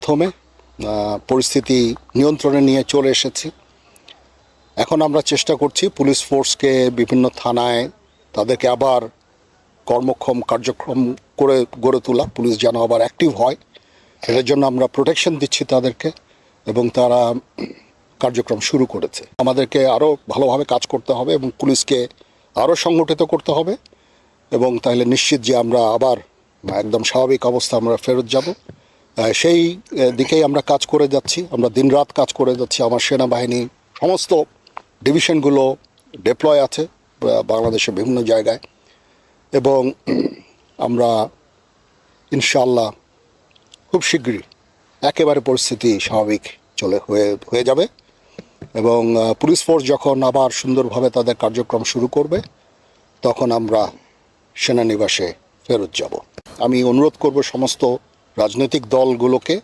প্রথমে পরিস্থিতি নিয়ন্ত্রণে নিয়ে চলে এসেছি। এখন আমরা চেষ্টা করছি পুলিশ ফোর্সকে বিভিন্ন থানায় তাদেরকে আবার কর্মক্ষম কার্যক্রম করে গড়ে তোলা, পুলিশ যেন আবার অ্যাক্টিভ হয়, সেটার জন্য আমরা প্রোটেকশন দিচ্ছি তাদেরকে এবং তারা কার্যক্রম শুরু করেছে। আমাদেরকে আরও ভালোভাবে কাজ করতে হবে এবং পুলিশকে আরও সংগঠিত করতে হবে এবং তাহলে নিশ্চিত যে আমরা আবার একদম স্বাভাবিক অবস্থা আমরা ফেরত যাব। সেই দিকেই আমরা কাজ করে যাচ্ছি। আমরা দিনরাত কাজ করে যাচ্ছি। আমার সেনাবাহিনী সমস্ত ডিভিশনগুলো ডিপ্লয় আছে বাংলাদেশের বিভিন্ন জায়গায় এবং আমরা ইনশাআল্লাহ খুব শীঘ্রই একেবারে পরিস্থিতি স্বাভাবিক হয়ে যাবে এবং পুলিশ ফোর্স যখন আবার সুন্দরভাবে তাদের কার্যক্রম শুরু করবে তখন আমরা সেনানিবাসে ফেরত যাব। আমি অনুরোধ করব সমস্ত রাজনৈতিক দলগুলোকে